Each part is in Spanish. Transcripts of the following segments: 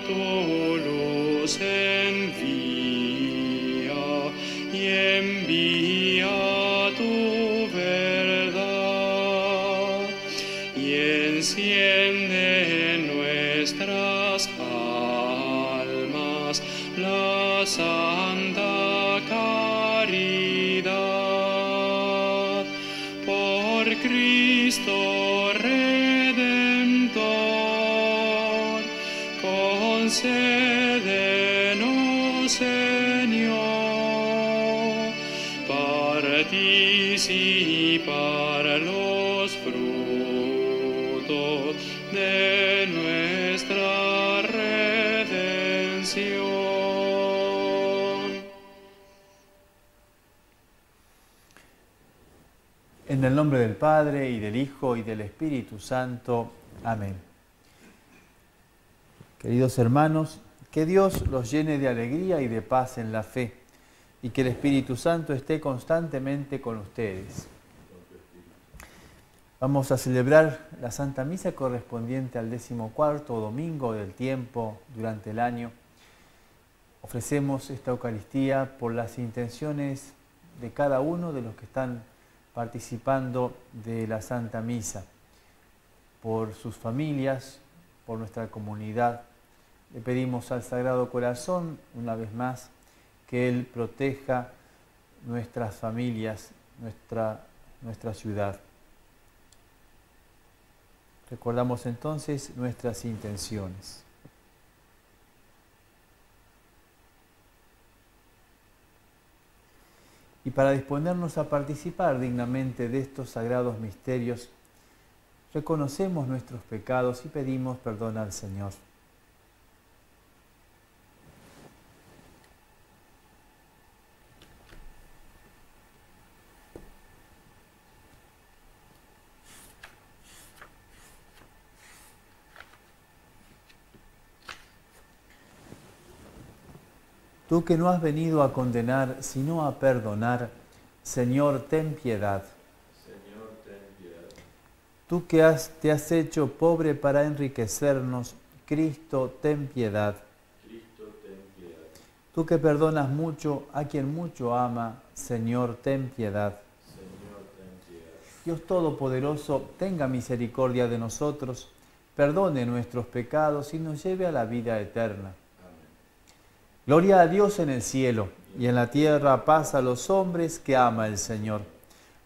tu luz envía y envía tu verdad y enciende en nuestras almas la santa caridad. Por Cristo Redentor, concédenos, Señor, participar los frutos de nuestra redención. En el nombre del Padre, y del Hijo, y del Espíritu Santo. Amén. Queridos hermanos, que Dios los llene de alegría y de paz en la fe, y que el Espíritu Santo esté constantemente con ustedes. Vamos a celebrar la Santa Misa correspondiente al 14º domingo del tiempo durante el año. Ofrecemos esta Eucaristía por las intenciones de cada uno de los que están participando de la Santa Misa, por sus familias, por nuestra comunidad. Le pedimos al Sagrado Corazón, una vez más, que Él proteja nuestras familias, nuestra ciudad. Recordamos entonces nuestras intenciones. Y para disponernos a participar dignamente de estos sagrados misterios, reconocemos nuestros pecados y pedimos perdón al Señor. Tú que no has venido a condenar, sino a perdonar, Señor, ten piedad. Señor, ten piedad. Tú que te has hecho pobre para enriquecernos, Cristo, ten piedad. Cristo, ten piedad. Tú que perdonas mucho a quien mucho ama, Señor, ten piedad. Señor, ten piedad. Dios Todopoderoso, tenga misericordia de nosotros, perdone nuestros pecados y nos lleve a la vida eterna. Gloria a Dios en el cielo, y en la tierra paz a los hombres que ama el Señor.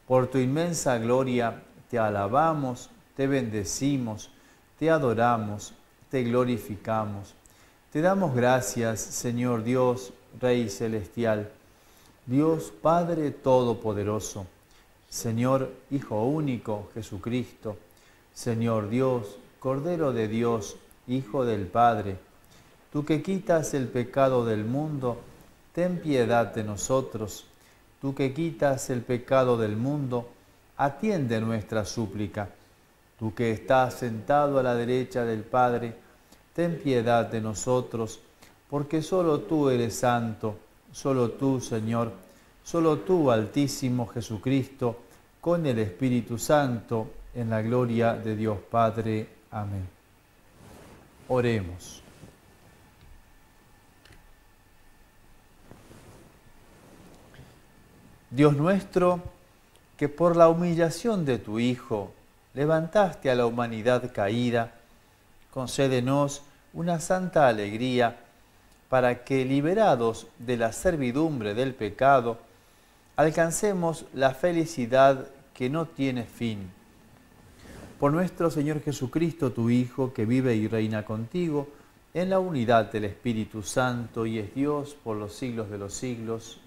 Por tu inmensa gloria te alabamos, te bendecimos, te adoramos, te glorificamos. Te damos gracias, Señor Dios, Rey celestial, Dios Padre Todopoderoso, Señor Hijo único, Jesucristo, Señor Dios, Cordero de Dios, Hijo del Padre. Tú que quitas el pecado del mundo, ten piedad de nosotros. Tú que quitas el pecado del mundo, atiende nuestra súplica. Tú que estás sentado a la derecha del Padre, ten piedad de nosotros, porque solo tú eres santo, solo tú, Señor, solo tú, Altísimo Jesucristo, con el Espíritu Santo, en la gloria de Dios Padre. Amén. Oremos. Dios nuestro, que por la humillación de tu Hijo levantaste a la humanidad caída, concédenos una santa alegría para que, liberados de la servidumbre del pecado, alcancemos la felicidad que no tiene fin. Por nuestro Señor Jesucristo, tu Hijo, que vive y reina contigo, en la unidad del Espíritu Santo y es Dios por los siglos de los siglos.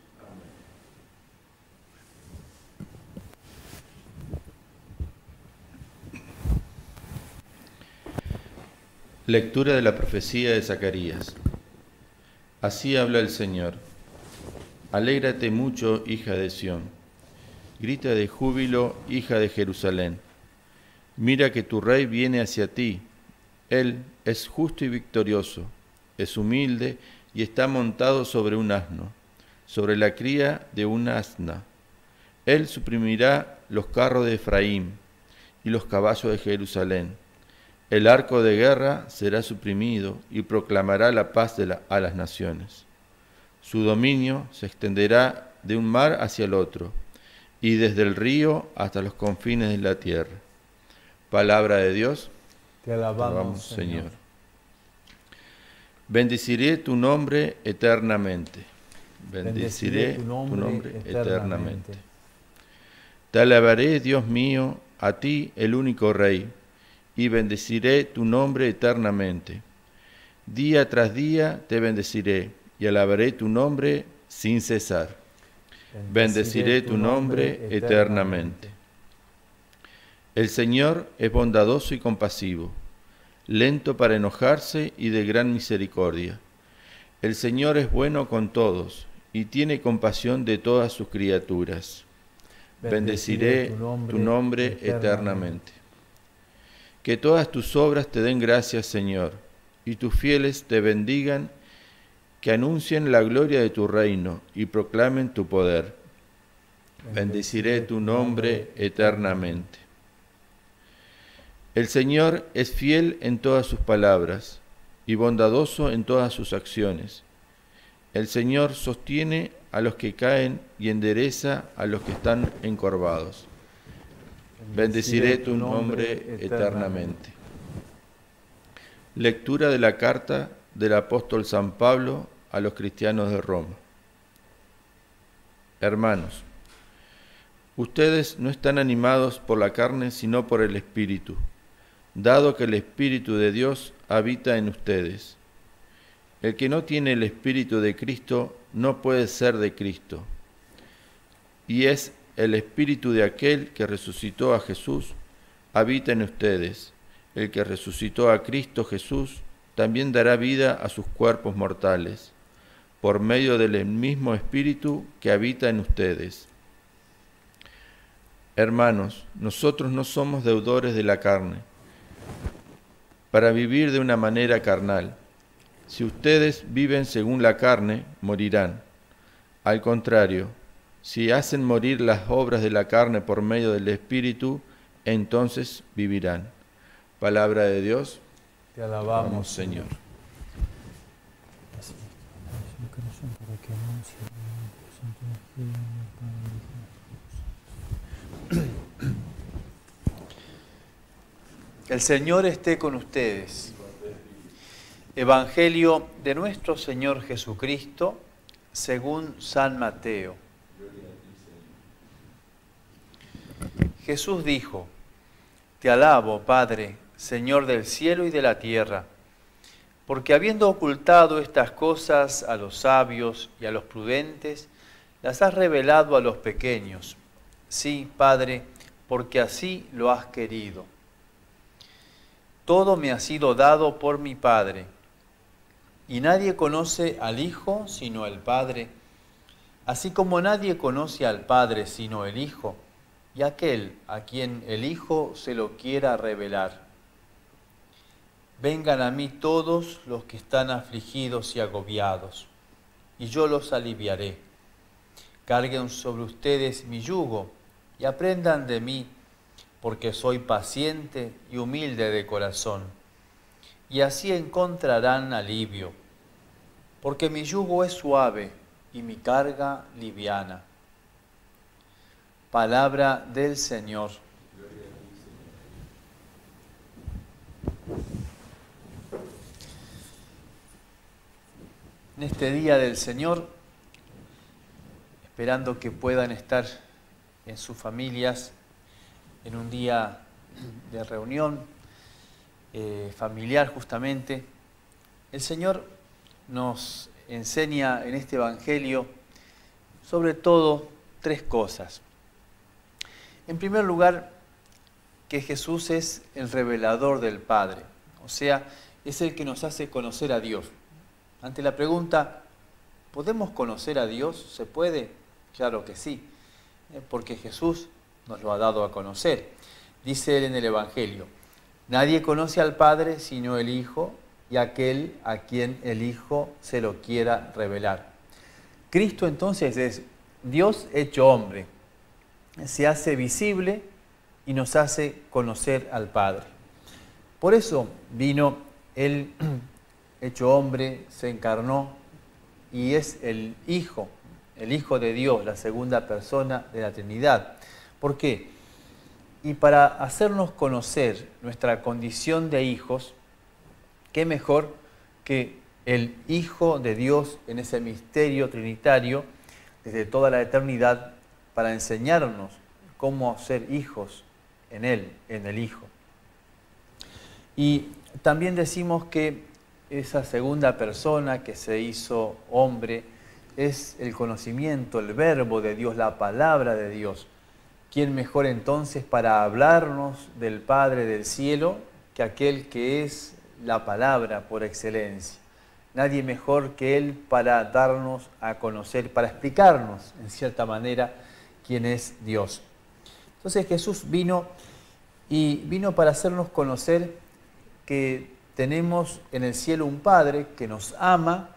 Lectura de la profecía de Zacarías. Así habla el Señor. Alégrate mucho, hija de Sión. Grita de júbilo, hija de Jerusalén. Mira que tu rey viene hacia ti. Él es justo y victorioso, es humilde y está montado sobre un asno, sobre la cría de una asna. Él suprimirá los carros de Efraín y los caballos de Jerusalén. El arco de guerra será suprimido y proclamará la paz a las naciones. Su dominio se extenderá de un mar hacia el otro y desde el río hasta los confines de la tierra. Palabra de Dios. Te alabamos, Señor. Bendeciré tu nombre eternamente. Bendeciré tu nombre eternamente. Te alabaré, Dios mío, a ti, el único Rey, y bendeciré tu nombre eternamente. Día tras día te bendeciré y alabaré tu nombre sin cesar. Bendeciré tu nombre eternamente. El Señor es bondadoso y compasivo, lento para enojarse y de gran misericordia. El Señor es bueno con todos y tiene compasión de todas sus criaturas. Bendeciré tu nombre eternamente. Que todas tus obras te den gracias, Señor, y tus fieles te bendigan, que anuncien la gloria de tu reino y proclamen tu poder. Bendeciré tu nombre eternamente. El Señor es fiel en todas sus palabras y bondadoso en todas sus acciones. El Señor sostiene a los que caen y endereza a los que están encorvados. Bendeciré tu nombre eternamente. Lectura de la carta del apóstol San Pablo a los cristianos de Roma. Hermanos, ustedes no están animados por la carne, sino por el Espíritu, dado que el Espíritu de Dios habita en ustedes. El que no tiene el Espíritu de Cristo no puede ser de Cristo. Y es el Espíritu de aquel que resucitó a Jesús, habita en ustedes. El que resucitó a Cristo Jesús también dará vida a sus cuerpos mortales, por medio del mismo Espíritu que habita en ustedes. Hermanos, nosotros no somos deudores de la carne, para vivir de una manera carnal. Si ustedes viven según la carne, morirán. Al contrario, si hacen morir las obras de la carne por medio del Espíritu, entonces vivirán. Palabra de Dios. Te alabamos, Señor. El Señor esté con ustedes. Evangelio de nuestro Señor Jesucristo, según San Mateo. Jesús dijo: Te alabo, Padre, Señor del cielo y de la tierra, porque habiendo ocultado estas cosas a los sabios y a los prudentes, las has revelado a los pequeños. Sí, Padre, porque así lo has querido. Todo me ha sido dado por mi Padre, y nadie conoce al Hijo sino el Padre, así como nadie conoce al Padre sino el Hijo, y aquel a quien el Hijo se lo quiera revelar. Vengan a mí todos los que están afligidos y agobiados, y yo los aliviaré. Carguen sobre ustedes mi yugo y aprendan de mí, porque soy paciente y humilde de corazón, y así encontrarán alivio, porque mi yugo es suave y mi carga liviana. Palabra del Señor. En este día del Señor, esperando que puedan estar en sus familias, en un día de reunión familiar justamente, el Señor nos enseña en este Evangelio sobre todo tres cosas. En primer lugar, que Jesús es el revelador del Padre, o sea, es el que nos hace conocer a Dios. Ante la pregunta, ¿podemos conocer a Dios? ¿Se puede? Claro que sí, porque Jesús nos lo ha dado a conocer. Dice él en el Evangelio: nadie conoce al Padre sino el Hijo y aquel a quien el Hijo se lo quiera revelar. Cristo entonces es Dios hecho hombre. Se hace visible y nos hace conocer al Padre. Por eso vino Él, hecho hombre, se encarnó y es el Hijo de Dios, la segunda persona de la Trinidad. ¿Por qué? Y para hacernos conocer nuestra condición de hijos, ¿qué mejor que el Hijo de Dios en ese misterio trinitario desde toda la eternidad para enseñarnos cómo ser hijos en Él, en el Hijo? Y también decimos que esa segunda persona que se hizo hombre es el conocimiento, el verbo de Dios, la palabra de Dios. ¿Quién mejor entonces para hablarnos del Padre del cielo que aquel que es la palabra por excelencia? Nadie mejor que Él para darnos a conocer, para explicarnos en cierta manera quién es Dios. Entonces Jesús vino para hacernos conocer que tenemos en el cielo un Padre que nos ama,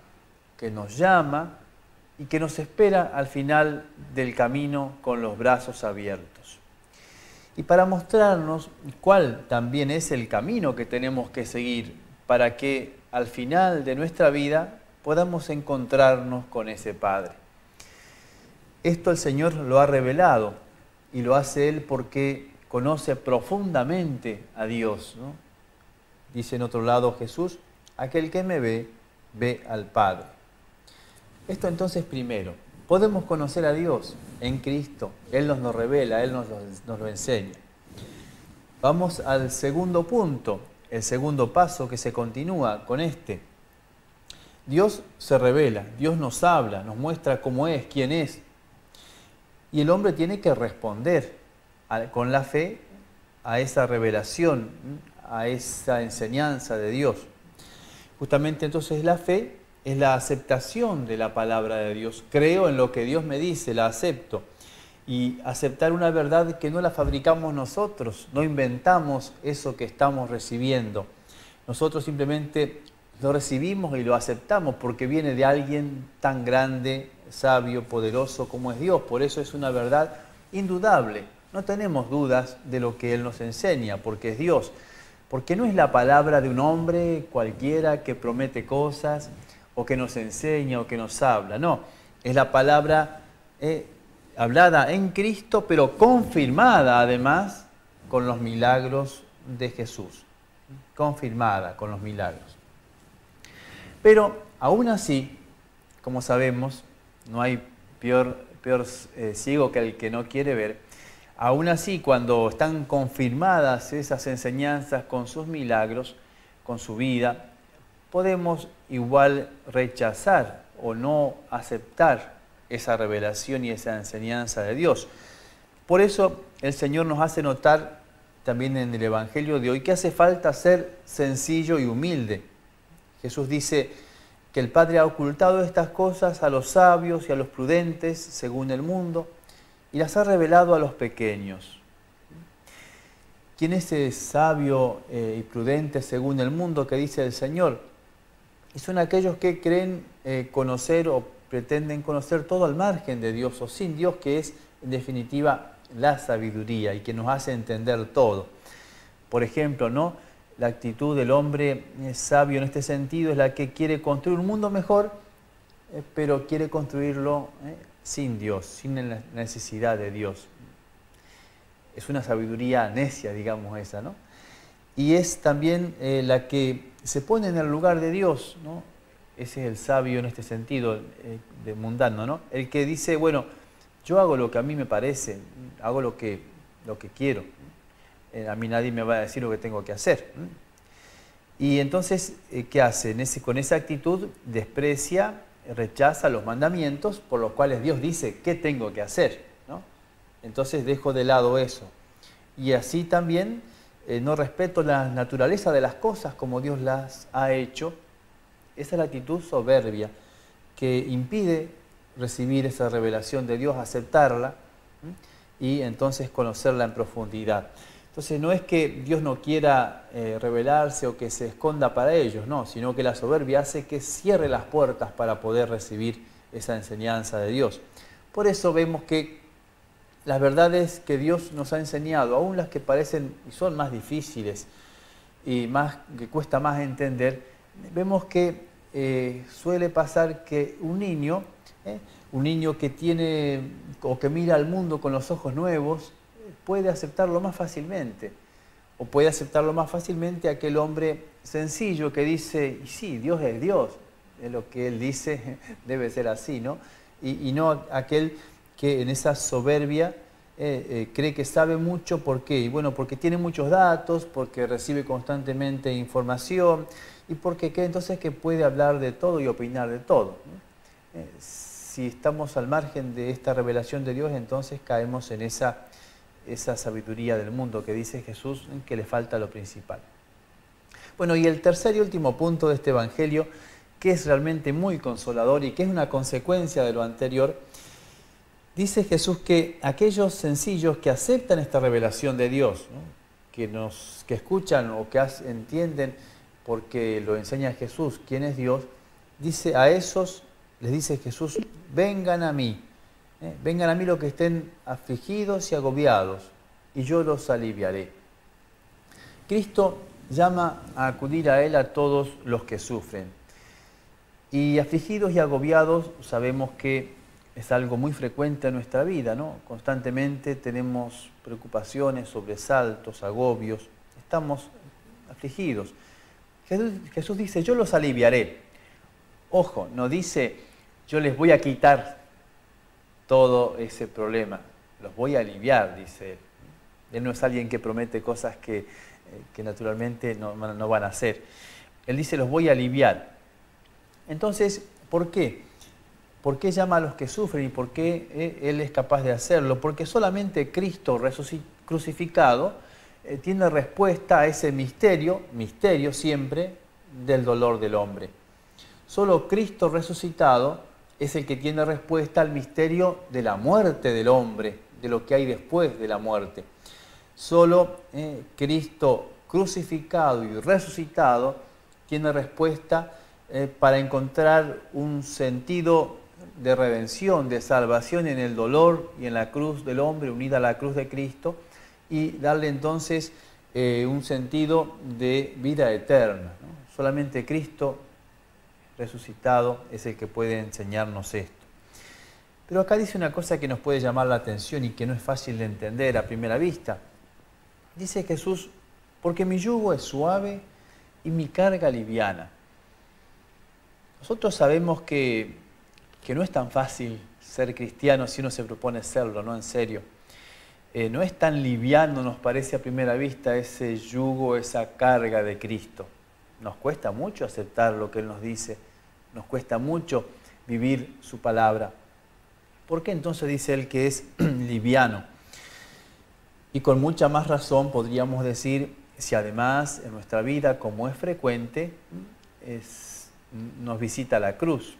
que nos llama y que nos espera al final del camino con los brazos abiertos. Y para mostrarnos cuál también es el camino que tenemos que seguir para que al final de nuestra vida podamos encontrarnos con ese Padre. Esto el Señor lo ha revelado y lo hace Él porque conoce profundamente a Dios, ¿no? Dice en otro lado Jesús, aquel que me ve, ve al Padre. Esto entonces primero, podemos conocer a Dios en Cristo. Él nos lo revela, Él nos lo enseña. Vamos al segundo punto, el segundo paso que se continúa con este. Dios se revela, Dios nos habla, nos muestra cómo es, quién es. Y el hombre tiene que responder con la fe a esa revelación, a esa enseñanza de Dios. Justamente entonces la fe es la aceptación de la palabra de Dios. Creo en lo que Dios me dice, la acepto. Y aceptar una verdad que no la fabricamos nosotros, no inventamos eso que estamos recibiendo. Nosotros simplemente lo recibimos y lo aceptamos porque viene de alguien tan grande, sabio, poderoso como es Dios. Por eso es una verdad indudable. No tenemos dudas de lo que Él nos enseña, porque es Dios. Porque no es la palabra de un hombre cualquiera que promete cosas o que nos enseña o que nos habla. No, es la palabra hablada en Cristo, pero confirmada además con los milagros de Jesús. Confirmada con los milagros. Pero aún así, como sabemos, no hay peor ciego que el que no quiere ver. Aún así, cuando están confirmadas esas enseñanzas con sus milagros, con su vida, podemos igual rechazar o no aceptar esa revelación y esa enseñanza de Dios. Por eso el Señor nos hace notar también en el Evangelio de hoy que hace falta ser sencillo y humilde. Jesús dice que el Padre ha ocultado estas cosas a los sabios y a los prudentes, según el mundo, y las ha revelado a los pequeños. ¿Quién es ese sabio y prudente según el mundo que dice el Señor? Y son aquellos que creen conocer o pretenden conocer todo al margen de Dios o sin Dios, que es en definitiva la sabiduría y que nos hace entender todo. Por ejemplo, ¿no? La actitud del hombre sabio en este sentido es la que quiere construir un mundo mejor, pero quiere construirlo sin Dios, sin la necesidad de Dios. Es una sabiduría necia, digamos esa, ¿no? Y es también la que se pone en el lugar de Dios, ¿no? Ese es el sabio en este sentido, de mundano, ¿no? El que dice, bueno, yo hago lo que a mí me parece, hago lo que quiero. A mí nadie me va a decir lo que tengo que hacer. Y entonces, ¿qué hace? Con esa actitud desprecia, rechaza los mandamientos por los cuales Dios dice qué tengo que hacer, ¿no? Entonces dejo de lado eso. Y así también no respeto la naturaleza de las cosas como Dios las ha hecho. Esa es la actitud soberbia que impide recibir esa revelación de Dios, aceptarla y entonces conocerla en profundidad. Entonces no es que Dios no quiera revelarse o que se esconda para ellos, no, sino que la soberbia hace que cierre las puertas para poder recibir esa enseñanza de Dios. Por eso vemos que las verdades que Dios nos ha enseñado, aún las que parecen y son más difíciles, y que cuesta más entender, vemos que suele pasar que un niño que tiene o que mira al mundo con los ojos nuevos, puede aceptarlo más fácilmente. O puede aceptarlo más fácilmente aquel hombre sencillo que dice, y sí, Dios es Dios, es lo que él dice, debe ser así, ¿no? Y no aquel que en esa soberbia cree que sabe mucho. ¿Por qué? Y bueno, porque tiene muchos datos, porque recibe constantemente información y porque cree entonces que puede hablar de todo y opinar de todo, ¿no? Si estamos al margen de esta revelación de Dios, entonces caemos en esa sabiduría del mundo que dice Jesús, que le falta lo principal. Bueno, y el tercer y último punto de este Evangelio, que es realmente muy consolador y que es una consecuencia de lo anterior, dice Jesús que aquellos sencillos que aceptan esta revelación de Dios, ¿no? que escuchan o que entienden porque lo enseña Jesús quién es Dios, dice a esos, les dice Jesús, vengan a mí. Vengan a mí los que estén afligidos y agobiados, y yo los aliviaré. Cristo llama a acudir a Él a todos los que sufren. Y afligidos y agobiados sabemos que es algo muy frecuente en nuestra vida, ¿no? Constantemente tenemos preocupaciones, sobresaltos, agobios, estamos afligidos. Jesús dice, yo los aliviaré. Ojo, no dice, yo les voy a quitar todo ese problema, los voy a aliviar, dice él. Él no es alguien que promete cosas que naturalmente no van a hacer. Él dice, los voy a aliviar. Entonces, ¿por qué? ¿Por qué llama a los que sufren y por qué Él es capaz de hacerlo? Porque solamente Cristo crucificado tiene respuesta a ese misterio siempre, del dolor del hombre. Solo Cristo resucitado es el que tiene respuesta al misterio de la muerte del hombre, de lo que hay después de la muerte. Solo Cristo crucificado y resucitado tiene respuesta para encontrar un sentido de redención, de salvación en el dolor y en la cruz del hombre unida a la cruz de Cristo y darle entonces un sentido de vida eterna, ¿no? Solamente Cristo resucitado es el que puede enseñarnos esto. Pero acá dice una cosa que nos puede llamar la atención y que no es fácil de entender a primera vista. Dice Jesús, porque mi yugo es suave y mi carga liviana. Nosotros sabemos que no es tan fácil ser cristiano si uno se propone serlo, ¿no? En serio. No es tan liviano, nos parece a primera vista, ese yugo, esa carga de Cristo. Nos cuesta mucho aceptar lo que Él nos dice, nos cuesta mucho vivir su palabra. ¿Por qué entonces dice Él que es liviano? Y con mucha más razón podríamos decir, si además en nuestra vida, como es frecuente, nos visita la cruz.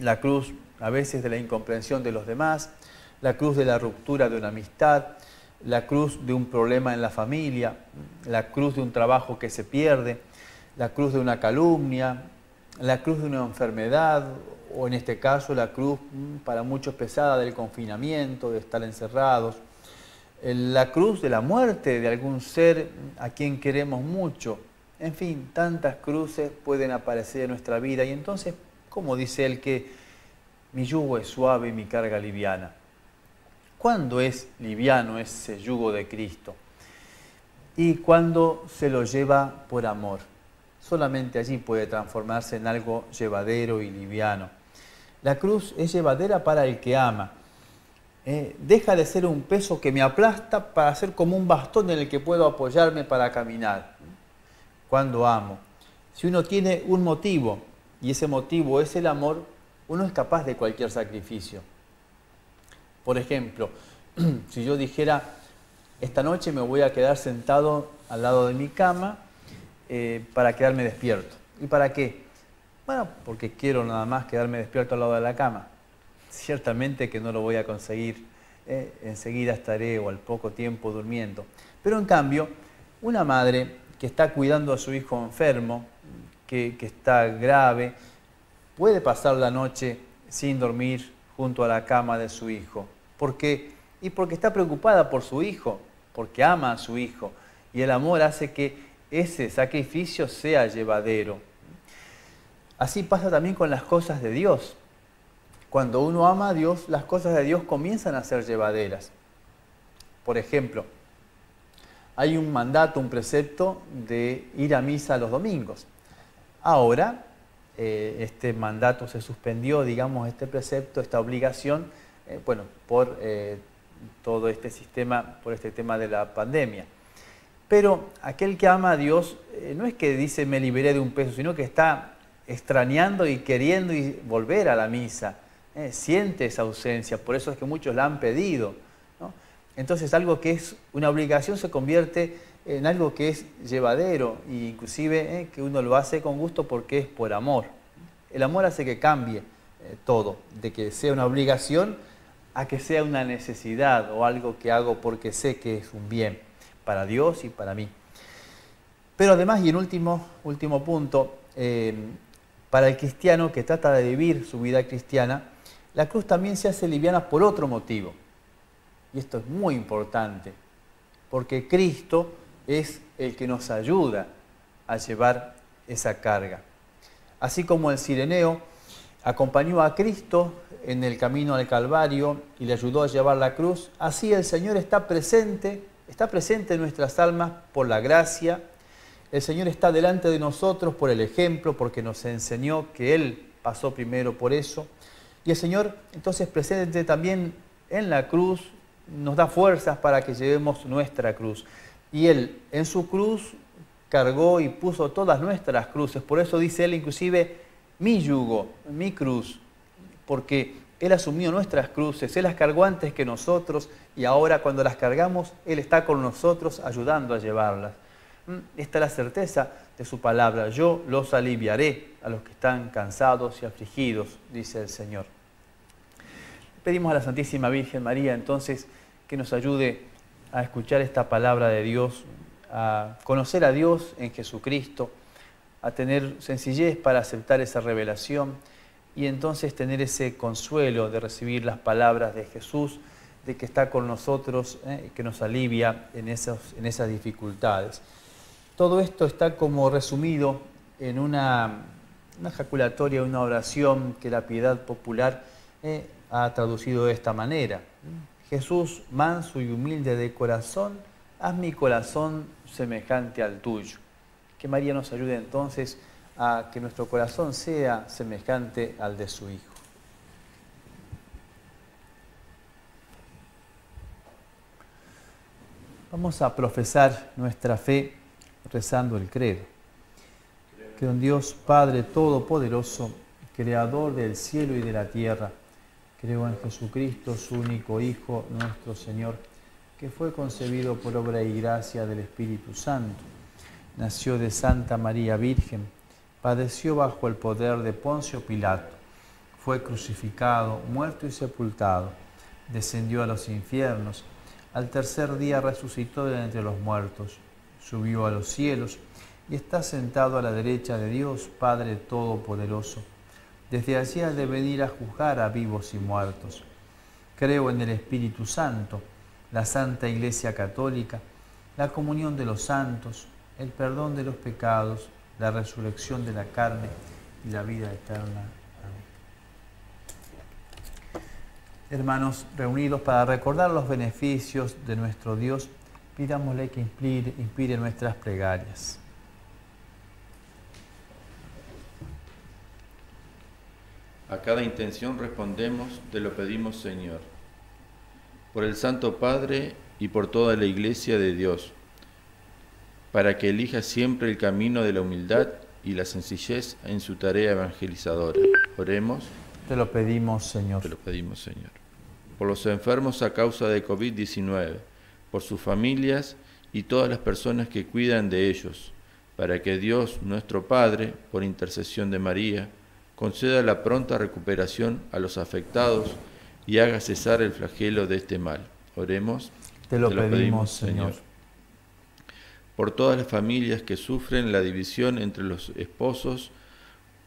La cruz a veces de la incomprensión de los demás, la cruz de la ruptura de una amistad, la cruz de un problema en la familia, la cruz de un trabajo que se pierde, la cruz de una calumnia, la cruz de una enfermedad, o en este caso la cruz para muchos pesada del confinamiento, de estar encerrados, la cruz de la muerte de algún ser a quien queremos mucho. En fin, tantas cruces pueden aparecer en nuestra vida y entonces, ¿cómo dice Él que mi yugo es suave y mi carga liviana? ¿Cuándo es liviano ese yugo de Cristo? Y cuando se lo lleva por amor. Solamente allí puede transformarse en algo llevadero y liviano. La cruz es llevadera para el que ama. Deja de ser un peso que me aplasta para ser como un bastón en el que puedo apoyarme para caminar. Cuando amo. Si uno tiene un motivo y ese motivo es el amor, uno es capaz de cualquier sacrificio. Por ejemplo, si yo dijera, esta noche me voy a quedar sentado al lado de mi cama para quedarme despierto. ¿Y para qué? Bueno, porque quiero nada más quedarme despierto al lado de la cama. Ciertamente que no lo voy a conseguir. Enseguida estaré o al poco tiempo durmiendo. Pero en cambio, una madre que está cuidando a su hijo enfermo, que está grave, puede pasar la noche sin dormir junto a la cama de su hijo. ¿Por qué? Y porque está preocupada por su hijo, porque ama a su hijo. Y el amor hace que ese sacrificio sea llevadero. Así pasa también con las cosas de Dios. Cuando uno ama a Dios, las cosas de Dios comienzan a ser llevaderas. Por ejemplo, hay un mandato, un precepto de ir a misa los domingos. Ahora, este mandato se suspendió, digamos, este precepto, esta obligación, por todo este sistema, por este tema de la pandemia. Pero aquel que ama a Dios no es que dice me liberé de un peso, sino que está extrañando y queriendo volver a la misa. Siente esa ausencia, por eso es que muchos la han pedido, ¿no? Entonces algo que es una obligación se convierte en algo que es llevadero e inclusive que uno lo hace con gusto porque es por amor. El amor hace que cambie todo, de que sea una obligación a que sea una necesidad o algo que hago porque sé que es un bien para Dios y para mí. Pero además, y en último punto, para el cristiano que trata de vivir su vida cristiana, la cruz también se hace liviana por otro motivo. Y esto es muy importante, porque Cristo es el que nos ayuda a llevar esa carga. Así como el cireneo acompañó a Cristo en el camino al Calvario y le ayudó a llevar la cruz, así el Señor está presente en nuestras almas por la gracia. El Señor está delante de nosotros por el ejemplo, porque nos enseñó que Él pasó primero por eso. Y el Señor, entonces, presente también en la cruz, nos da fuerzas para que llevemos nuestra cruz. Y Él, en su cruz, cargó y puso todas nuestras cruces. Por eso dice Él, inclusive, mi yugo, mi cruz, porque Él asumió nuestras cruces, Él las cargó antes que nosotros, y ahora cuando las cargamos, Él está con nosotros ayudando a llevarlas. Esta es la certeza de su palabra. Yo los aliviaré a los que están cansados y afligidos, dice el Señor. Pedimos a la Santísima Virgen María, entonces, que nos ayude a escuchar esta palabra de Dios, a conocer a Dios en Jesucristo, a tener sencillez para aceptar esa revelación y entonces tener ese consuelo de recibir las palabras de Jesús, de que está con nosotros, que nos alivia en esas dificultades. Todo esto está como resumido en una ejaculatoria, una oración que la piedad popular ha traducido de esta manera. Jesús, manso y humilde de corazón, haz mi corazón semejante al tuyo. Que María nos ayude entonces a que nuestro corazón sea semejante al de su Hijo. Vamos a profesar nuestra fe rezando el credo. Creo en Dios Padre Todopoderoso, Creador del cielo y de la tierra. Creo en Jesucristo, su único Hijo, nuestro Señor, que fue concebido por obra y gracia del Espíritu Santo. Nació de Santa María Virgen, padeció bajo el poder de Poncio Pilato, fue crucificado, muerto y sepultado, descendió a los infiernos, al tercer día resucitó de entre los muertos, subió a los cielos y está sentado a la derecha de Dios, Padre Todopoderoso. Desde allí ha de venir a juzgar a vivos y muertos. Creo en el Espíritu Santo, la Santa Iglesia Católica, la comunión de los santos, el perdón de los pecados, la resurrección de la carne y la vida eterna. Amén. Hermanos, reunidos para recordar los beneficios de nuestro Dios, pidámosle que inspire nuestras plegarias. A cada intención respondemos, te lo pedimos, Señor. Por el Santo Padre y por toda la Iglesia de Dios, para que elija siempre el camino de la humildad y la sencillez en su tarea evangelizadora. Oremos. Te lo pedimos, Señor. Te lo pedimos, Señor. Por los enfermos a causa de COVID-19, por sus familias y todas las personas que cuidan de ellos, para que Dios, nuestro Padre, por intercesión de María, conceda la pronta recuperación a los afectados y haga cesar el flagelo de este mal. Oremos. Te lo pedimos, Señor. Por todas las familias que sufren la división entre los esposos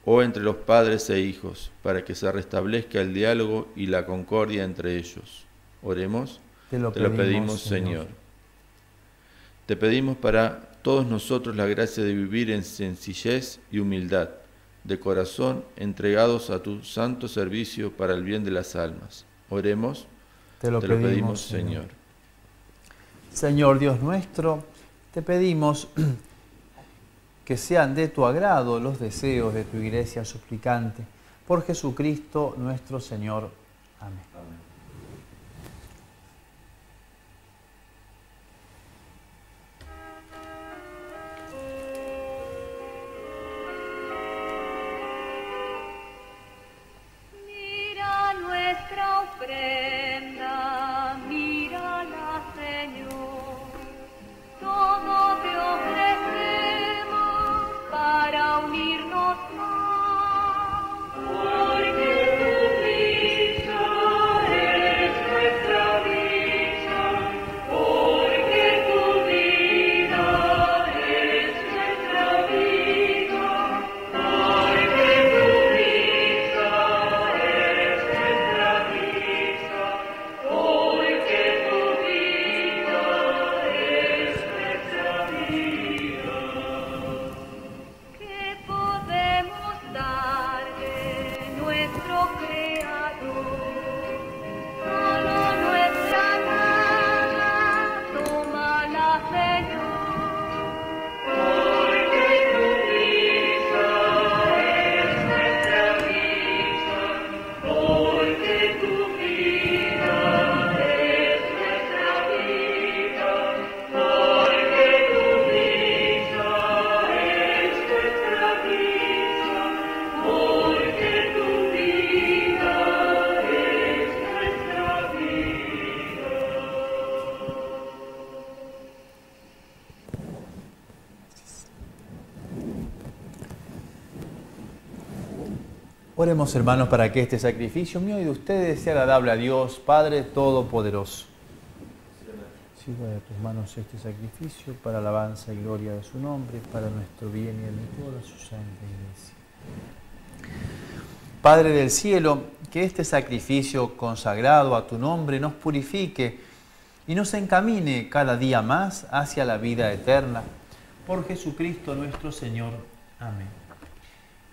o entre los padres e hijos, para que se restablezca el diálogo y la concordia entre ellos. Oremos. Te lo pedimos, Señor. Te pedimos para todos nosotros la gracia de vivir en sencillez y humildad, de corazón entregados a tu santo servicio para el bien de las almas. Oremos. Te lo pedimos, Señor. Señor Dios nuestro, te pedimos que sean de tu agrado los deseos de tu Iglesia suplicante. Por Jesucristo nuestro Señor. Amén. Mira nuestra ofrenda, mírala, Señor. Todo te ofrecemos para unirnos más. Porque tu dicha es nuestra dicha, porque tu vida es nuestra vida, porque tu risa es nuestra risa, porque tu vida es nuestra vida. ¿Qué podemos darle nuestro Creador? Solo nuestra nada, tómala, Señor. Porque tu risa es nuestra risa, porque tu vida es nuestra vida, porque tu risa es nuestra risa, porque tu vida es nuestra vida. Oremos, hermanos, para que este sacrificio mío y de ustedes sea agradable a Dios, Padre Todopoderoso. Sirva de tus manos este sacrificio para alabanza y gloria de su nombre, para nuestro bien y el de toda su santa Iglesia. Padre del cielo, que este sacrificio consagrado a tu nombre nos purifique y nos encamine cada día más hacia la vida eterna. Por Jesucristo nuestro Señor. Amén.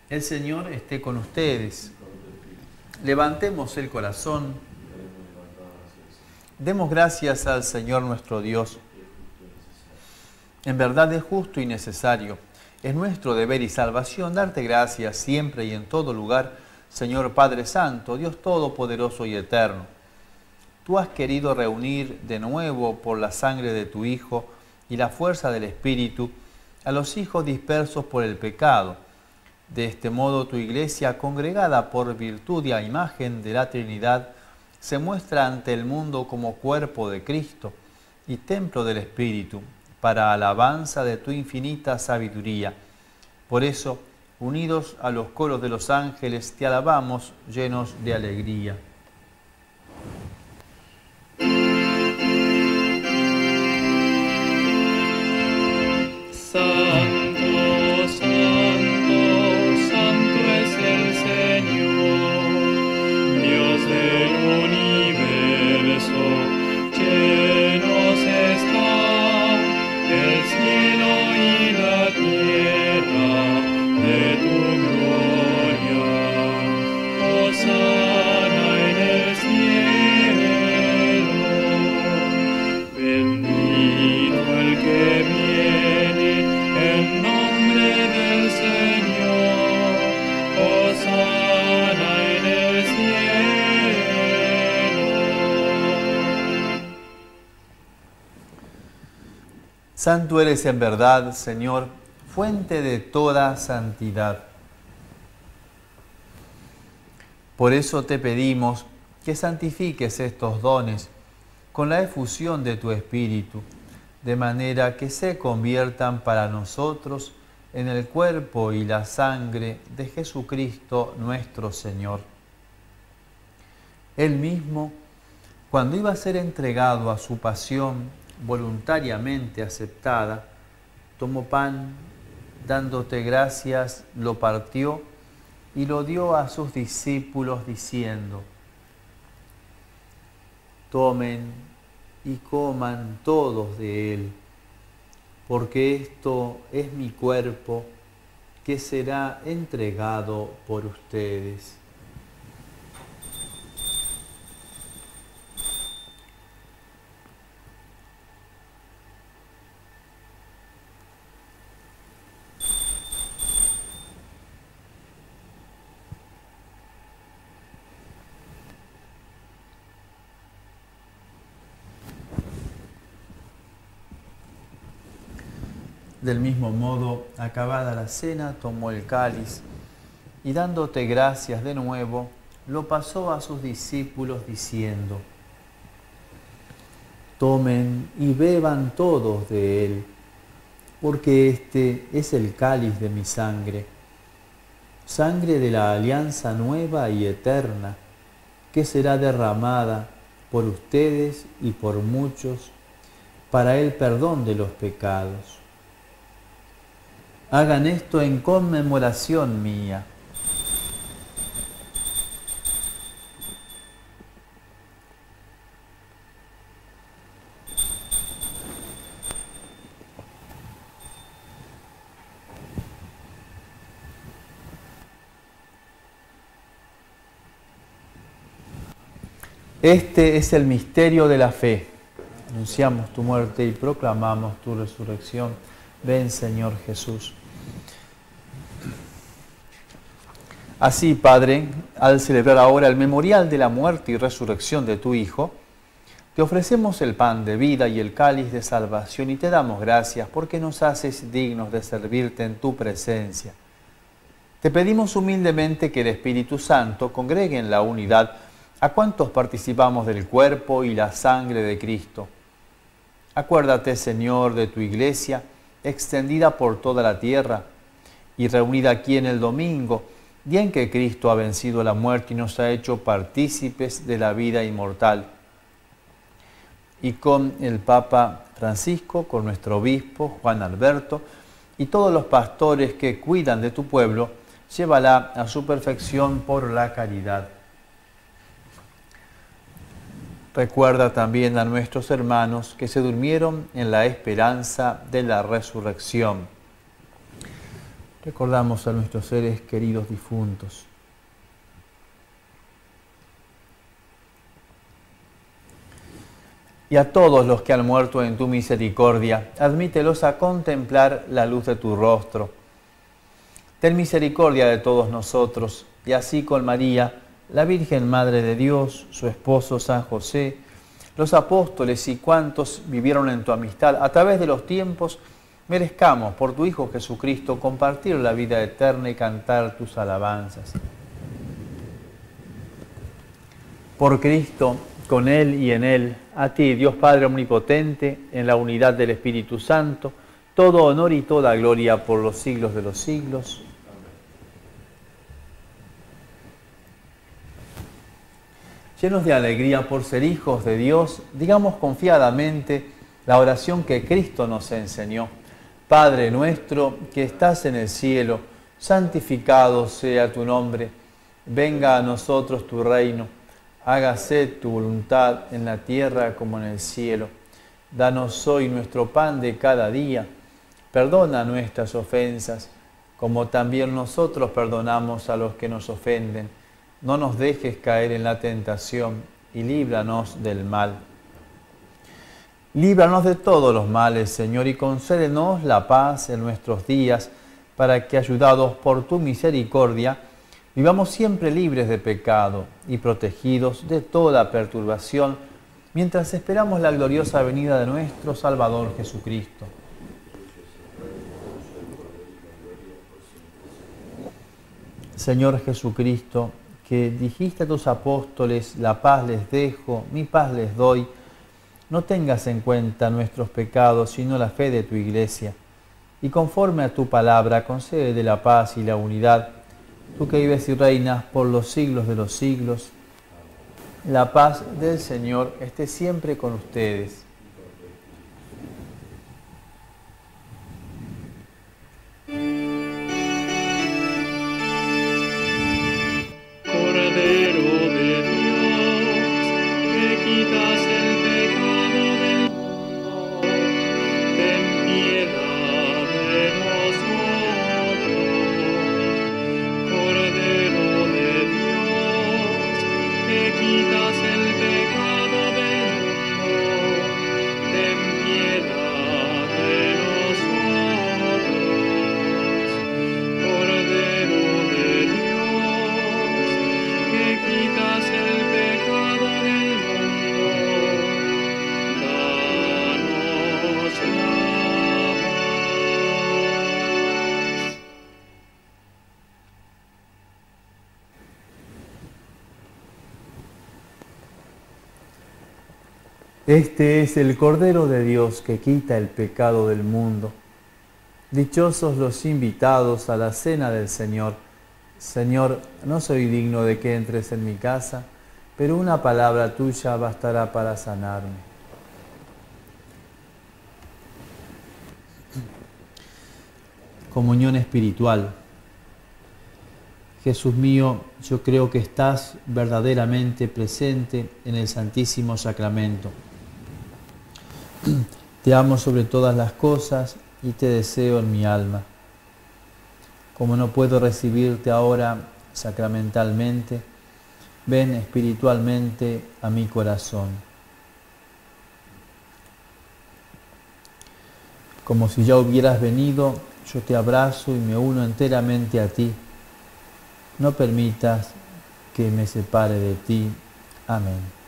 El Señor esté con ustedes. Levantemos el corazón. Demos gracias al Señor nuestro Dios. En verdad es justo y necesario. Es nuestro deber y salvación darte gracias siempre y en todo lugar, Señor Padre Santo, Dios Todopoderoso y Eterno. Tú has querido reunir de nuevo por la sangre de tu Hijo y la fuerza del Espíritu a los hijos dispersos por el pecado. De este modo tu Iglesia, congregada por virtud y a imagen de la Trinidad, se muestra ante el mundo como cuerpo de Cristo y templo del Espíritu, para alabanza de tu infinita sabiduría. Por eso, unidos a los coros de los ángeles, te alabamos llenos de alegría. Santo, santo, santo es el Señor, Dios del universo, llenos está el cielo y la tierra de tu gloria. Hosana en el cielo, bendito el que viene en nombre del Señor. Hosana en el cielo. Santo eres en verdad, Señor, fuente de toda santidad. Por eso te pedimos que santifiques estos dones con la efusión de tu Espíritu, de manera que se conviertan para nosotros en el cuerpo y la sangre de Jesucristo nuestro Señor. Él mismo, cuando iba a ser entregado a su pasión voluntariamente aceptada, tomó pan, dándote gracias, lo partió y lo dio a sus discípulos diciendo: tomen y coman todos de él, porque esto es mi cuerpo que será entregado por ustedes. Del mismo modo, acabada la cena, tomó el cáliz y dándote gracias de nuevo, lo pasó a sus discípulos diciendo: tomen y beban todos de él, porque este es el cáliz de mi sangre, sangre de la alianza nueva y eterna, que será derramada por ustedes y por muchos para el perdón de los pecados. Hagan esto en conmemoración mía. Este es el misterio de la fe. Anunciamos tu muerte y proclamamos tu resurrección. Ven, Señor Jesús. Así, Padre, al celebrar ahora el memorial de la muerte y resurrección de tu Hijo, te ofrecemos el pan de vida y el cáliz de salvación y te damos gracias porque nos haces dignos de servirte en tu presencia. Te pedimos humildemente que el Espíritu Santo congregue en la unidad a cuantos participamos del cuerpo y la sangre de Cristo. Acuérdate, Señor, de tu Iglesia, extendida por toda la tierra y reunida aquí en el domingo, día en que Cristo ha vencido la muerte y nos ha hecho partícipes de la vida inmortal. Y con el Papa Francisco, con nuestro obispo Juan Alberto y todos los pastores que cuidan de tu pueblo, llévala a su perfección por la caridad. Recuerda también a nuestros hermanos que se durmieron en la esperanza de la resurrección. Recordamos a nuestros seres queridos difuntos. Y a todos los que han muerto en tu misericordia, admítelos a contemplar la luz de tu rostro. Ten misericordia de todos nosotros, y así con María, la Virgen Madre de Dios, su esposo San José, los apóstoles y cuantos vivieron en tu amistad a través de los tiempos, merezcamos por tu Hijo Jesucristo compartir la vida eterna y cantar tus alabanzas. Por Cristo, con Él y en Él, a ti, Dios Padre Omnipotente, en la unidad del Espíritu Santo, todo honor y toda gloria por los siglos de los siglos. Llenos de alegría por ser hijos de Dios, digamos confiadamente la oración que Cristo nos enseñó. Padre nuestro que estás en el cielo, santificado sea tu nombre. Venga a nosotros tu reino. Hágase tu voluntad en la tierra como en el cielo. Danos hoy nuestro pan de cada día. Perdona nuestras ofensas, como también nosotros perdonamos a los que nos ofenden. No nos dejes caer en la tentación y líbranos del mal. Líbranos de todos los males, Señor, y concédenos la paz en nuestros días, para que, ayudados por tu misericordia, vivamos siempre libres de pecado y protegidos de toda perturbación, mientras esperamos la gloriosa venida de nuestro Salvador Jesucristo. Señor Jesucristo, que dijiste a tus apóstoles, la paz les dejo, mi paz les doy, no tengas en cuenta nuestros pecados, sino la fe de tu Iglesia. Y conforme a tu palabra, concédele la paz y la unidad, tú que vives y reinas por los siglos de los siglos. La paz del Señor esté siempre con ustedes. Cordero de Dios, que quitas el pecado del mundo, ten piedad. Este es el Cordero de Dios que quita el pecado del mundo. Dichosos los invitados a la cena del Señor. Señor, no soy digno de que entres en mi casa, pero una palabra tuya bastará para sanarme. Comunión espiritual. Jesús mío, yo creo que estás verdaderamente presente en el Santísimo Sacramento. Te amo sobre todas las cosas y te deseo en mi alma. Como no puedo recibirte ahora sacramentalmente, ven espiritualmente a mi corazón. Como si ya hubieras venido, yo te abrazo y me uno enteramente a ti. No permitas que me separe de ti. Amén.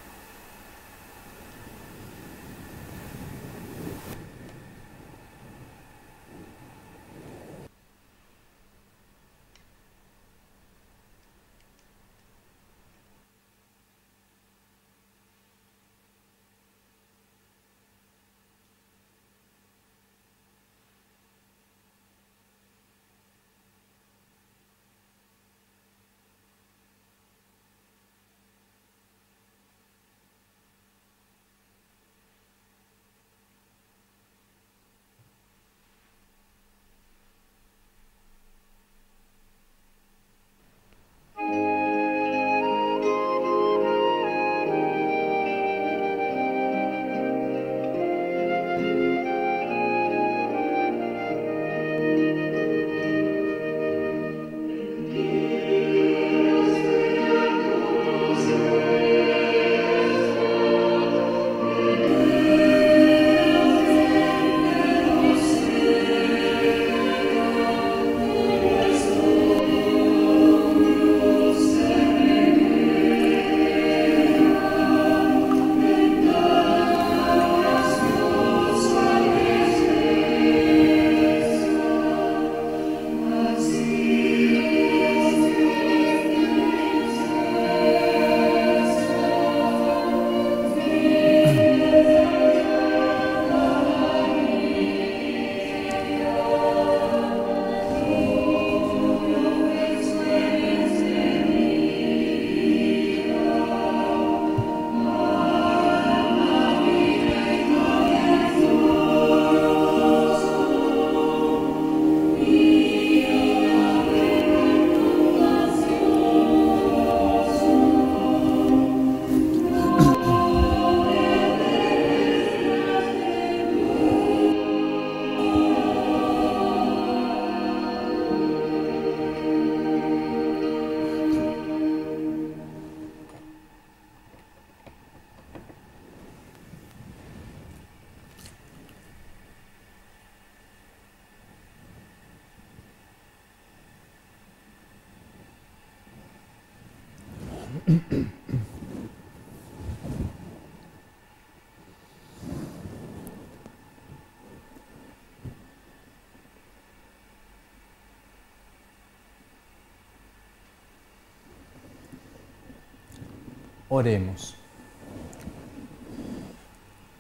Oremos.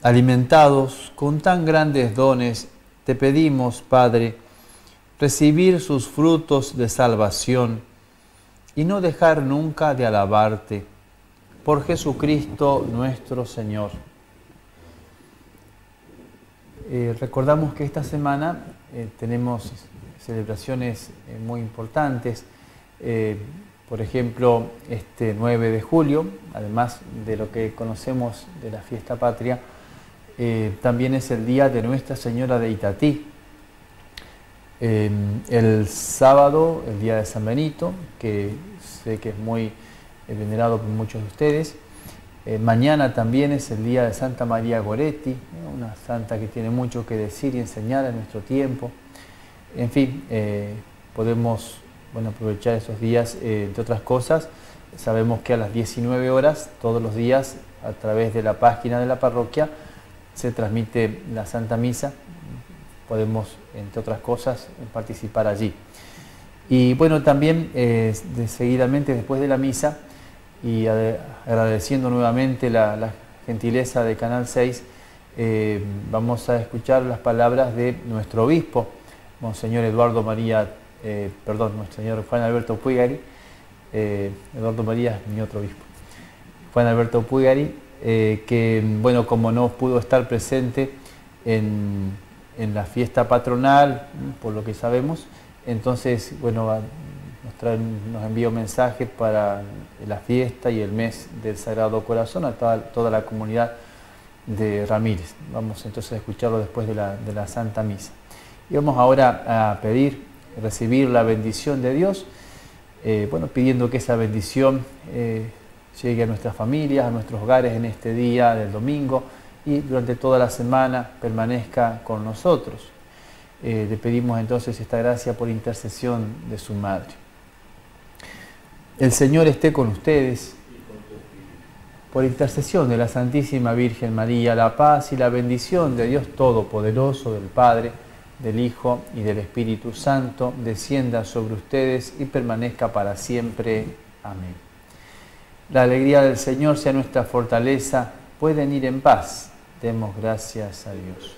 Alimentados con tan grandes dones, te pedimos, Padre, recibir sus frutos de salvación y no dejar nunca de alabarte. Por Jesucristo nuestro Señor. Recordamos que esta semana tenemos celebraciones muy importantes. Por ejemplo, este 9 de julio, además de lo que conocemos de la fiesta patria, también es el día de Nuestra Señora de Itatí. El sábado, el día de San Benito, que sé que es muy venerado por muchos de ustedes. Mañana también es el día de Santa María Goretti, una santa que tiene mucho que decir y enseñar en nuestro tiempo. En fin, podemos aprovechar esos días, entre otras cosas. Sabemos que a las 19 horas, todos los días, a través de la página de la parroquia, se transmite la Santa Misa. Podemos, entre otras cosas, participar allí. Y bueno, también seguidamente después de la misa, y agradeciendo nuevamente la gentileza de Canal 6, vamos a escuchar las palabras de nuestro obispo, Monseñor Monseñor Juan Alberto Puigari. Eduardo María es mi otro obispo. Juan Alberto Puigari, que, bueno, como no pudo estar presente en la fiesta patronal, por lo que sabemos, entonces, bueno, nos envió un mensaje para la fiesta y el mes del Sagrado Corazón a toda la comunidad de Ramírez. Vamos entonces a escucharlo después de la Santa Misa. Y vamos ahora a recibir la bendición de Dios, bueno, pidiendo que esa bendición llegue a nuestras familias, a nuestros hogares en este día del domingo y durante toda la semana permanezca con nosotros. Le pedimos entonces esta gracia por intercesión de su Madre. El Señor esté con ustedes. Por intercesión de la Santísima Virgen María, la paz y la bendición de Dios Todopoderoso, del Padre, del Hijo y del Espíritu Santo, descienda sobre ustedes y permanezca para siempre. Amén. La alegría del Señor sea nuestra fortaleza. Pueden ir en paz. Demos gracias a Dios.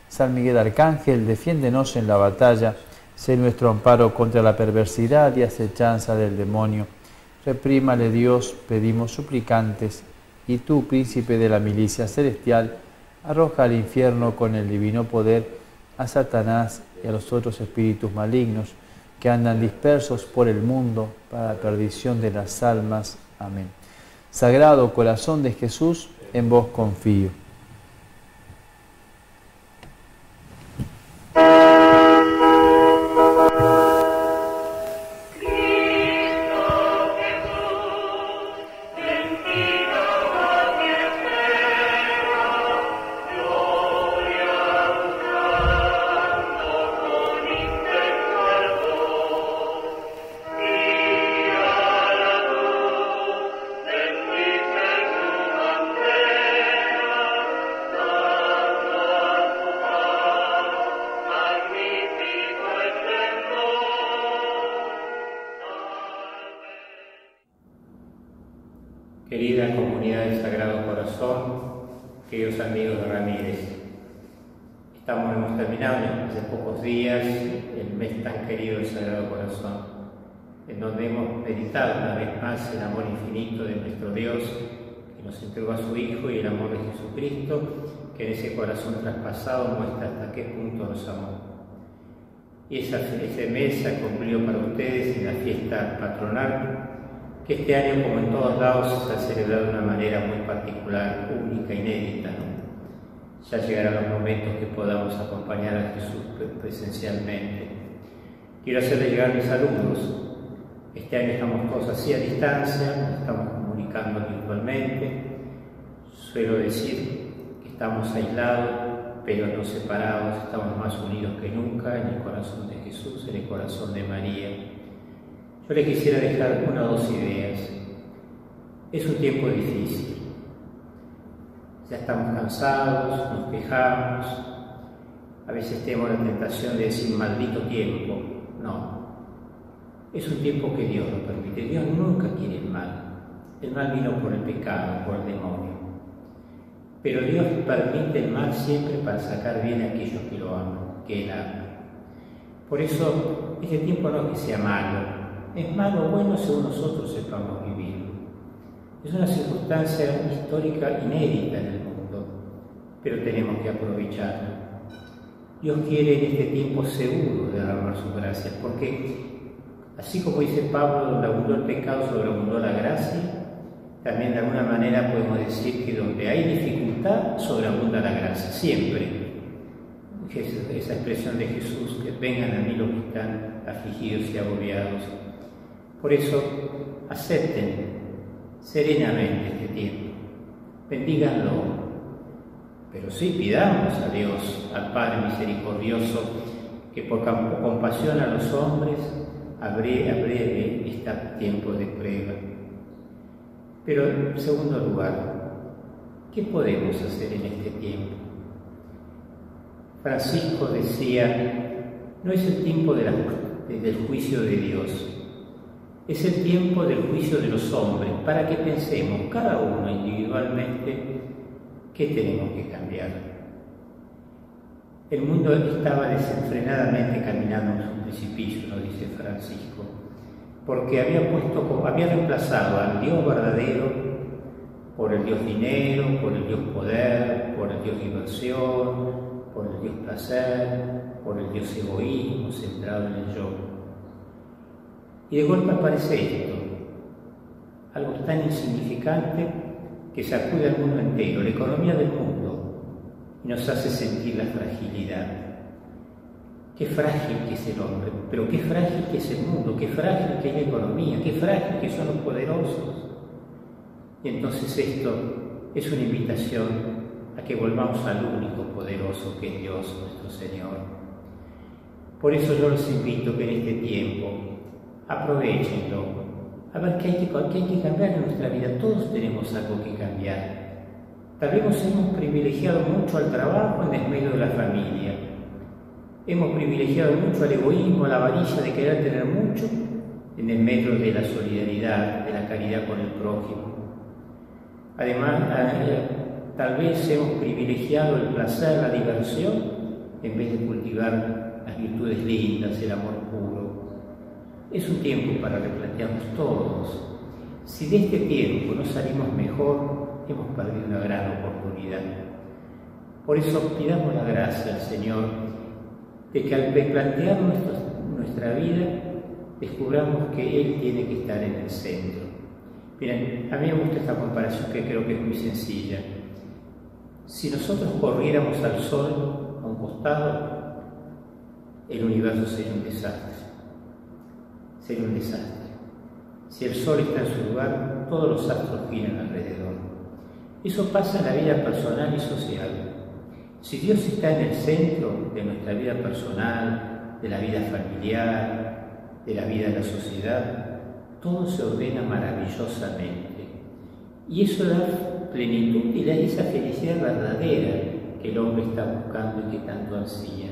San Miguel Arcángel, defiéndenos en la batalla. Sé nuestro amparo contra la perversidad y acechanza del demonio. Reprímale Dios, pedimos suplicantes, y tú, príncipe de la milicia celestial, arroja al infierno con el divino poder a Satanás y a los otros espíritus malignos que andan dispersos por el mundo para la perdición de las almas. Amén. Sagrado Corazón de Jesús, en vos confío. Querida comunidad del Sagrado Corazón, queridos amigos de Ramírez, hemos terminado hace pocos días el mes tan querido del Sagrado Corazón, en donde hemos meditado una vez más el amor infinito de nuestro Dios, que nos entregó a su Hijo, y el amor de Jesucristo, que en ese corazón traspasado muestra hasta qué punto nos amó. Y ese mes se cumplió para ustedes en la fiesta patronal, que este año, como en todos lados, se ha celebrado de una manera muy particular, única, inédita, ¿no? Ya llegarán los momentos que podamos acompañar a Jesús presencialmente. Quiero hacerle llegar mis saludos. Este año estamos todos así a distancia, nos estamos comunicando virtualmente. Suelo decir que estamos aislados, pero no separados, estamos más unidos que nunca en el corazón de Jesús, en el corazón de María. Yo les quisiera dejar una o dos ideas. Es un tiempo difícil. Ya estamos cansados, nos quejamos. A veces tenemos la tentación de decir maldito tiempo. No. Es un tiempo que Dios nos permite. Dios nunca quiere el mal. El mal vino por el pecado, por el demonio. Pero Dios permite el mal siempre para sacar bien a aquellos que lo aman, que Él ama. Por eso, este tiempo no es que sea malo. Es malo o bueno según nosotros sepamos vivirlo. Es una circunstancia histórica inédita en el mundo, pero tenemos que aprovecharla. Dios quiere en este tiempo seguro derramar sus gracias, porque así como dice Pablo, donde abundó el pecado, sobreabundó la gracia, también de alguna manera podemos decir que donde hay dificultad, sobreabunda la gracia, siempre. Esa expresión de Jesús, que vengan a mí los que están afligidos y agobiados. Por eso, acepten serenamente este tiempo, bendíganlo, pero sí pidamos a Dios, al Padre misericordioso, que por compasión a los hombres abreve este tiempo de prueba. Pero en segundo lugar, ¿qué podemos hacer en este tiempo? Francisco decía, no es el tiempo del juicio de Dios, Es el tiempo del juicio de los hombres, para que pensemos cada uno individualmente qué tenemos que cambiar. El mundo estaba desenfrenadamente caminando en un precipicio, nos dice Francisco, porque había reemplazado al Dios verdadero por el Dios dinero, por el Dios poder, por el Dios diversión, por el Dios placer, por el Dios egoísmo centrado en el yo. Y de golpe aparece esto, algo tan insignificante que sacude al mundo entero, la economía del mundo, y nos hace sentir la fragilidad. Qué frágil que es el hombre, pero qué frágil que es el mundo, qué frágil que es la economía, qué frágil que son los poderosos. Y entonces esto es una invitación a que volvamos al único poderoso que es Dios, nuestro Señor. Por eso yo los invito que en este tiempo aprovechenlo, a ver qué hay que cambiar en nuestra vida. Todos tenemos algo que cambiar. Tal vez nos hemos privilegiado mucho al trabajo en desmedro de la familia. Hemos privilegiado mucho al egoísmo, a la avaricia de querer tener mucho, en desmedro de la solidaridad, de la caridad con el prójimo. Además, tal vez hemos privilegiado el placer, la diversión, en vez de cultivar las virtudes lindas, el amor puro. Es un tiempo para replantearnos todos. Si de este tiempo no salimos mejor, hemos perdido una gran oportunidad. Por eso pidamos la gracia al Señor de que al replantear nuestra vida, descubramos que Él tiene que estar en el centro. Miren, a mí me gusta esta comparación que creo que es muy sencilla. Si nosotros corriéramos al sol a un costado, el universo sería un desastre. Sería un desastre. Si el sol está en su lugar, todos los astros giran alrededor. Eso pasa en la vida personal y social. Si Dios está en el centro de nuestra vida personal, de la vida familiar, de la vida de la sociedad, todo se ordena maravillosamente. Y eso da plenitud y da esa felicidad verdadera que el hombre está buscando y que tanto ansía.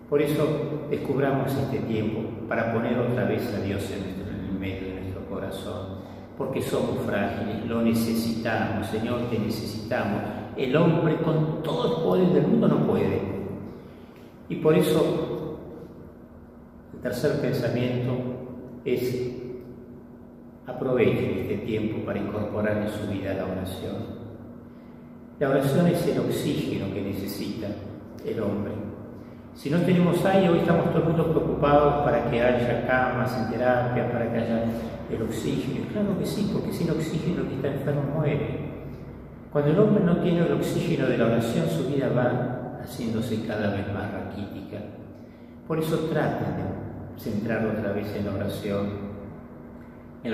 Por eso descubramos este tiempo para poner otra vez a Dios en el medio de nuestro corazón, porque somos frágiles, lo necesitamos, Señor, te necesitamos. El hombre con todo el poder del mundo no puede. Y por eso el tercer pensamiento es: aprovechen este tiempo para incorporar en su vida la oración. La oración es el oxígeno que necesita el hombre. Si no tenemos aire, hoy estamos todo el mundo preocupados para que haya camas en terapia, para que haya el oxígeno. Claro que sí, porque sin oxígeno el que está enfermo muere. Cuando el hombre no tiene el oxígeno de la oración, su vida va haciéndose cada vez más raquítica. Por eso traten de centrar otra vez en la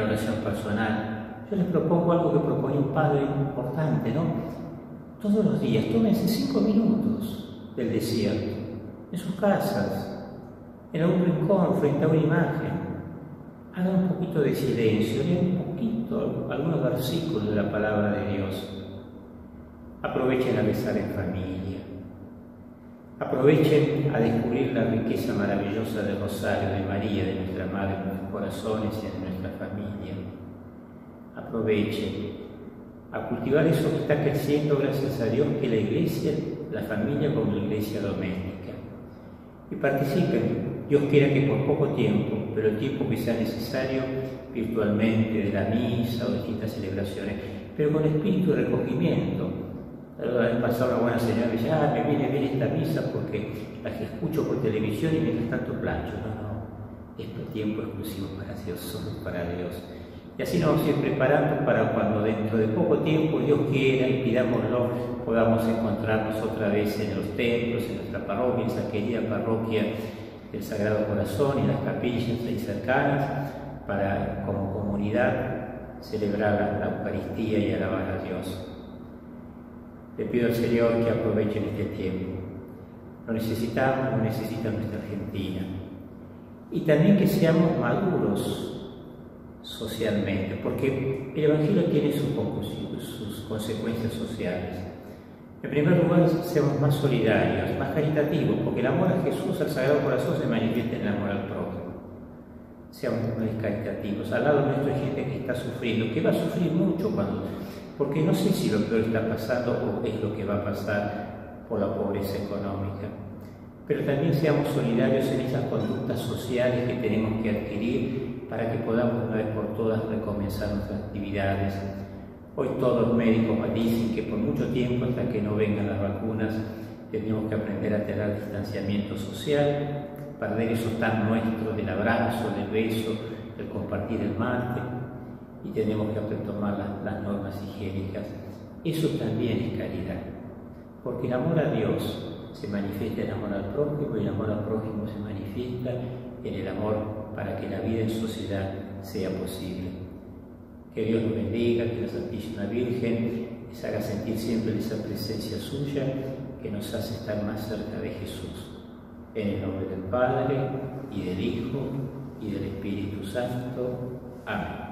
oración personal. Yo les propongo algo que proponía un padre importante, ¿no? Todos los días, tómense 5 minutos del desierto, en sus casas, en algún rincón, frente a una imagen. Hagan un poquito de silencio, lean un poquito, algunos versículos de la palabra de Dios. Aprovechen a rezar en familia. Aprovechen a descubrir la riqueza maravillosa del Rosario de María, de nuestra Madre, en nuestros corazones y en nuestra familia. Aprovechen a cultivar eso que está creciendo, gracias a Dios, que la Iglesia, la familia como la Iglesia doméstica. Y participen, Dios quiera que por poco tiempo, pero el tiempo que sea necesario, virtualmente, de la misa o distintas celebraciones, pero con espíritu de recogimiento. La vez pasada una buena señora me decía: me viene bien esta misa porque las escucho por televisión y mientras tanto plancho. No, este tiempo exclusivo para Dios, solo para Dios. Y así nos vamos a ir preparando para cuando dentro de poco tiempo, Dios quiera y pidámoslo, podamos encontrarnos otra vez en los templos, en nuestra parroquia, en esa querida parroquia del Sagrado Corazón y las capillas ahí cercanas, para como comunidad celebrar la Eucaristía y alabar a Dios. Le pido al Señor que aprovechen este tiempo. Lo necesitamos, lo necesita nuestra Argentina. Y también que seamos maduros socialmente, porque el Evangelio tiene sus consecuencias sociales. En primer lugar, seamos más solidarios, más caritativos, porque el amor a Jesús, al Sagrado Corazón, se manifiesta en el amor al prójimo. seamos más caritativos. Al lado nuestro hay gente que está sufriendo, que va a sufrir mucho porque no sé si lo peor está pasando o es lo que va a pasar por la pobreza económica. Pero también seamos solidarios en esas conductas sociales que tenemos que adquirir para que podamos una vez por todas recomenzar nuestras actividades. Hoy todos los médicos dicen que por mucho tiempo, hasta que no vengan las vacunas, tenemos que aprender a tener distanciamiento social, perder eso tan nuestro del abrazo, del beso, del compartir el mate, y tenemos que retomar las normas higiénicas. Eso también es caridad, porque el amor a Dios se manifiesta en el amor al prójimo, y el amor al prójimo se manifiesta en el amor para que la vida en sociedad sea posible. Que Dios nos bendiga, que la Santísima Virgen les haga sentir siempre esa presencia suya que nos hace estar más cerca de Jesús. En el nombre del Padre, y del Hijo, y del Espíritu Santo. Amén.